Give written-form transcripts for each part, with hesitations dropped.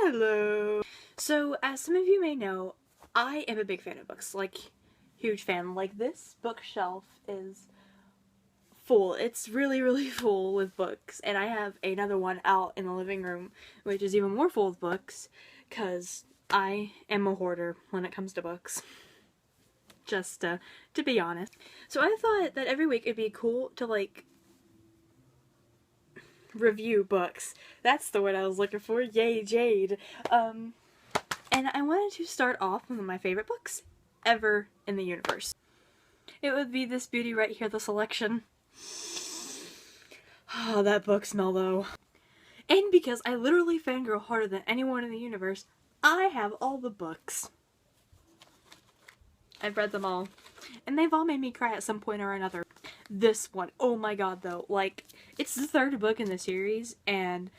Hello! So, as some of you may know, I am a big fan of books. Like, huge fan. Like, this bookshelf is full. It's really, really full with books. And I have another one out in the living room, which is even more full of books, because I am a hoarder when it comes to books. Just to be honest. So I thought that every week it'd be cool to, like, review books. That's the word I was looking for. Yay, Jade. And I wanted to start off with one of my favorite books ever in the universe. It would be this beauty right here, The Selection. Oh, that book smell though. And because I literally fangirl harder than anyone in the universe, I have all the books. I've read them all. And they've all made me cry at some point or another. This one, oh my god though, like, it's the third book in the series, and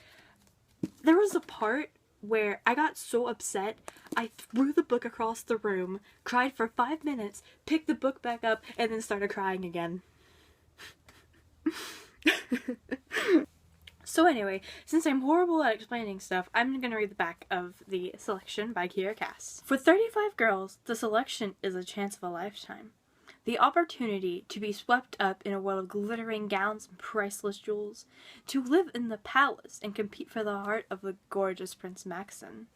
there was a part where I got so upset, I threw the book across the room, cried for 5 minutes, picked the book back up, and then started crying again. So anyway, since I'm horrible at explaining stuff, I'm gonna read the back of The Selection by Kiera Cass. For 35 girls, The Selection is a chance of a lifetime. The opportunity to be swept up in a world of glittering gowns and priceless jewels, to live in the palace and compete for the heart of the gorgeous Prince Maxon.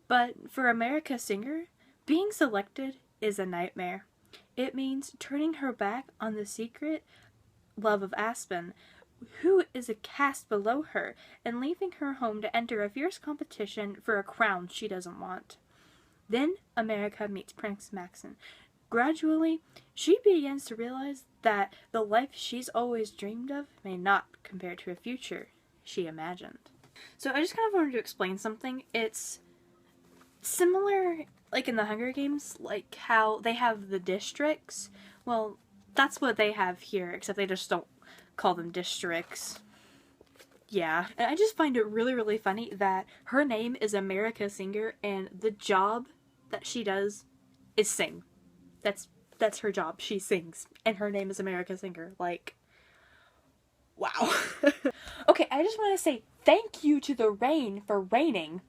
But for America Singer, being selected is a nightmare. It means turning her back on the secret love of Aspen, who is a caste below her, and leaving her home to enter a fierce competition for a crown she doesn't want. Then America meets Prince Maxon. Gradually, she begins to realize that the life she's always dreamed of may not compare to a future she imagined. So I just kind of wanted to explain something. It's similar, like in the Hunger Games, like how they have the districts. Well, that's what they have here, except they just don't call them districts. Yeah. And I just find it really, really funny that her name is America Singer, and the job that she does is sing. That's her job. She sings. And her name is America Singer. Like, wow. Okay, I just want to say thank you to the rain for raining.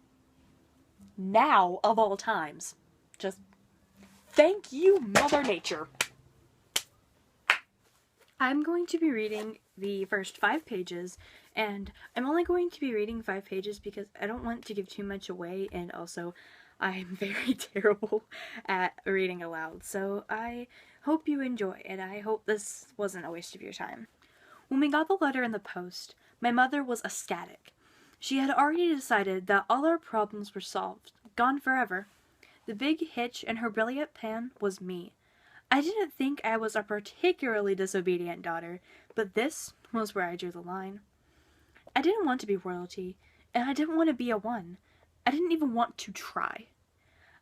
Now of all times. Just thank you, Mother Nature. I'm going to be reading the first 5 pages, and I'm only going to be reading 5 pages because I don't want to give too much away, and also I'm very terrible at reading aloud, so I hope you enjoy, and I hope this wasn't a waste of your time. When we got the letter in the post, my mother was ecstatic. She had already decided that all our problems were solved, gone forever. The big hitch in her brilliant plan was me. I didn't think I was a particularly disobedient daughter, but this was where I drew the line. I didn't want to be royalty, and I didn't want to be a one. I didn't even want to try.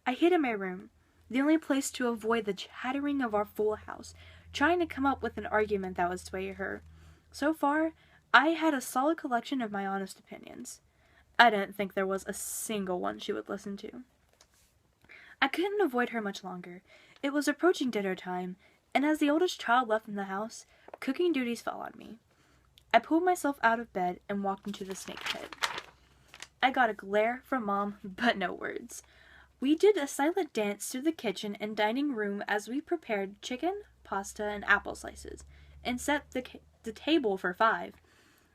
I hid in my room, the only place to avoid the chattering of our full house, trying to come up with an argument that would sway her. So far, I had a solid collection of my honest opinions. I didn't think there was a single one she would listen to. I couldn't avoid her much longer. It was approaching dinner time, and as the oldest child left in the house, cooking duties fell on me. I pulled myself out of bed and walked into the snake pit. I got a glare from Mom, but no words. We did a silent dance through the kitchen and dining room as we prepared chicken, pasta, and apple slices, and set the table for 5.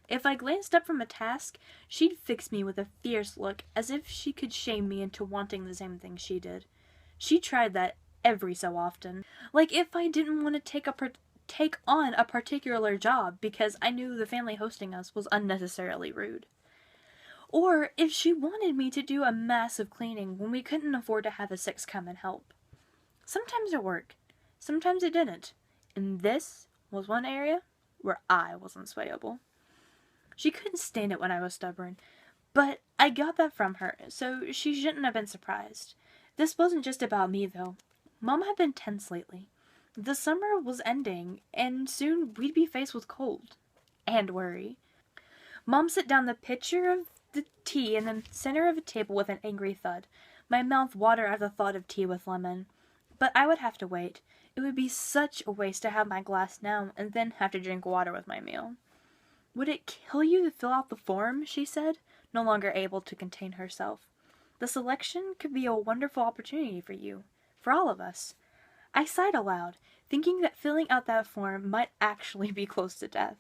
If I glanced up from a task, she'd fix me with a fierce look, as if she could shame me into wanting the same thing she did. She tried that every so often. Like if I didn't want to take on a particular job because I knew the family hosting us was unnecessarily rude. Or if she wanted me to do a massive cleaning when we couldn't afford to have a 6 come and help. Sometimes it worked. Sometimes it didn't. And this was one area where I wasn't swayable. She couldn't stand it when I was stubborn, but I got that from her, so she shouldn't have been surprised. This wasn't just about me, though. Mom had been tense lately. The summer was ending, and soon we'd be faced with cold. And worry. Mom set down the pitcher of the tea in the center of a table with an angry thud. My mouth watered at the thought of tea with lemon. But I would have to wait. It would be such a waste to have my glass now and then have to drink water with my meal. Would it kill you to fill out the form? She said, no longer able to contain herself. The selection could be a wonderful opportunity for you, for all of us. I sighed aloud, thinking that filling out that form might actually be close to death.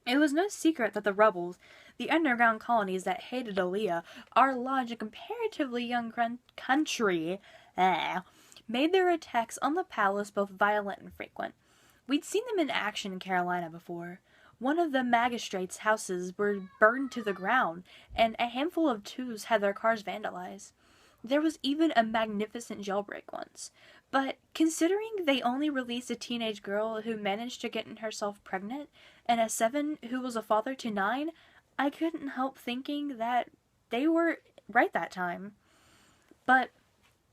It was no secret that the rebels, the underground colonies that hated Aaliyah, our large and comparatively young country, made their attacks on the palace both violent and frequent. We'd seen them in action in Carolina before. One of the magistrates' houses were burned to the ground, and a handful of twos had their cars vandalized. There was even a magnificent jailbreak once. But considering they only released a teenage girl who managed to get herself pregnant, and a 7 who was a father to 9, I couldn't help thinking that they were right that time. But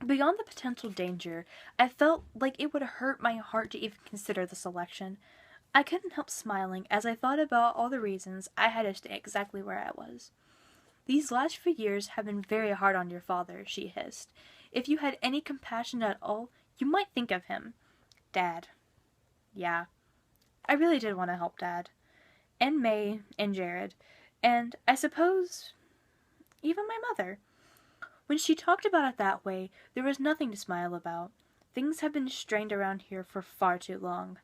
beyond the potential danger, I felt like it would hurt my heart to even consider the selection. I couldn't help smiling as I thought about all the reasons I had to stay exactly where I was. "These last few years have been very hard on your father," she hissed. "If you had any compassion at all, you might think of him." Dad. Yeah. I really did want to help Dad. And May, and Jared. And, I suppose, even my mother. When she talked about it that way, there was nothing to smile about. Things have been strained around here for far too long.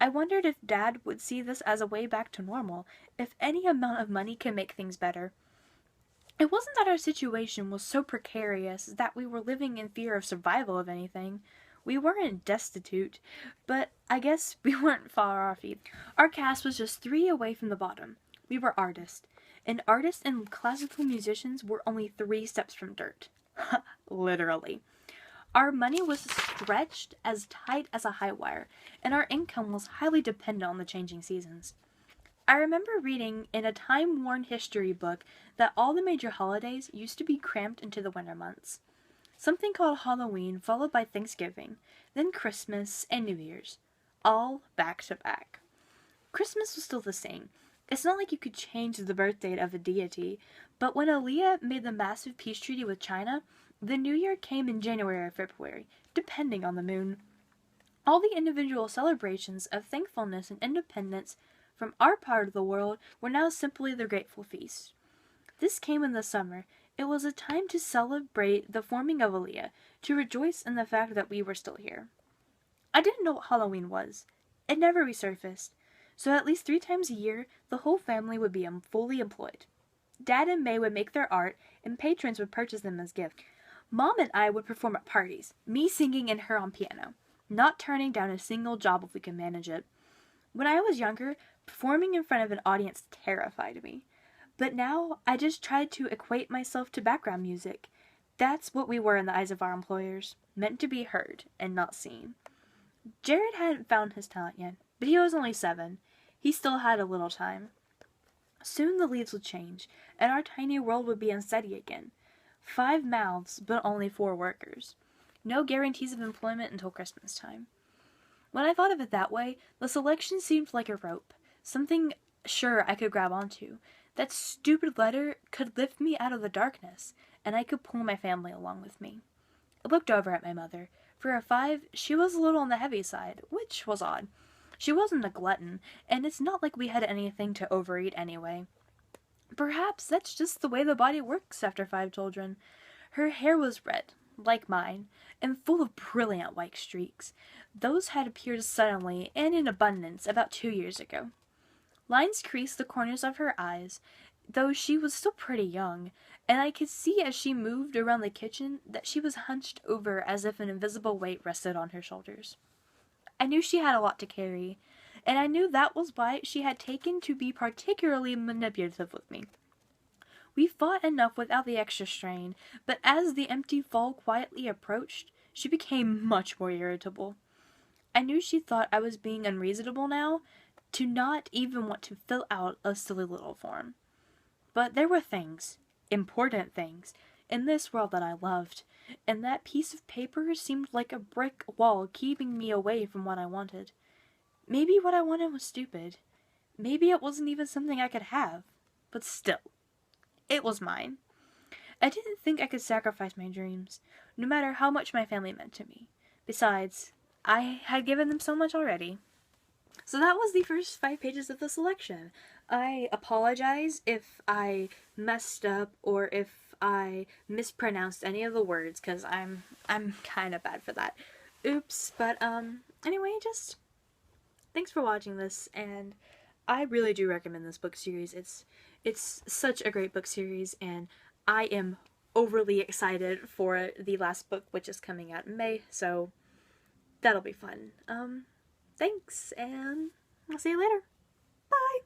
I wondered if Dad would see this as a way back to normal, if any amount of money could make things better. It wasn't that our situation was so precarious that we were living in fear of survival of anything. We weren't destitute, but I guess we weren't far off either. Our caste was just 3 away from the bottom. We were artists, and artists and classical musicians were only 3 steps from dirt. Literally. Our money was stretched as tight as a high wire, and our income was highly dependent on the changing seasons. I remember reading in a time-worn history book that all the major holidays used to be cramped into the winter months. Something called Halloween, followed by Thanksgiving, then Christmas and New Year's, all back to back. Christmas was still the same. It's not like you could change the birth date of a deity, but when Aaliyah made the massive peace treaty with China, the New Year came in January or February, depending on the moon. All the individual celebrations of thankfulness and independence from our part of the world were now simply the grateful feast. This came in the summer. It was a time to celebrate the forming of Aaliyah, to rejoice in the fact that we were still here. I didn't know what Halloween was. It never resurfaced. So at least 3 times a year, the whole family would be fully employed. Dad and May would make their art, and patrons would purchase them as gifts. Mom and I would perform at parties, me singing and her on piano, not turning down a single job if we could manage it. When I was younger, performing in front of an audience terrified me. But now, I just tried to equate myself to background music. That's what we were in the eyes of our employers, meant to be heard and not seen. Jared hadn't found his talent yet, but he was only 7. He still had a little time. Soon the leaves would change, and our tiny world would be unsteady again. 5 mouths, but only 4 workers. No guarantees of employment until Christmas time. When I thought of it that way, the selection seemed like a rope, something sure I could grab onto. That stupid letter could lift me out of the darkness, and I could pull my family along with me. I looked over at my mother. For a 5, she was a little on the heavy side, which was odd. She wasn't a glutton, and it's not like we had anything to overeat anyway. Perhaps that's just the way the body works after 5 children. Her hair was red, like mine, and full of brilliant white streaks. Those had appeared suddenly and in abundance about 2 years ago. Lines creased the corners of her eyes, though she was still pretty young, and I could see as she moved around the kitchen that she was hunched over as if an invisible weight rested on her shoulders. I knew she had a lot to carry, and I knew that was why she had taken to be particularly manipulative with me. We fought enough without the extra strain, but as the empty fall quietly approached, she became much more irritable. I knew she thought I was being unreasonable now, to not even want to fill out a silly little form. But there were things, important things, in this world that I loved, and that piece of paper seemed like a brick wall keeping me away from what I wanted. Maybe what I wanted was stupid. Maybe it wasn't even something I could have. But still, it was mine. I didn't think I could sacrifice my dreams, no matter how much my family meant to me. Besides, I had given them so much already. So that was the first 5 pages of the selection. I apologize if I messed up or if I mispronounced any of the words, because I'm kind of bad for that. Oops. But anyway, just thanks for watching this, and I really do recommend this book series. It's such a great book series, and I am overly excited for the last book, which is coming out in May, so that'll be fun. Thanks, and I'll see you later. Bye!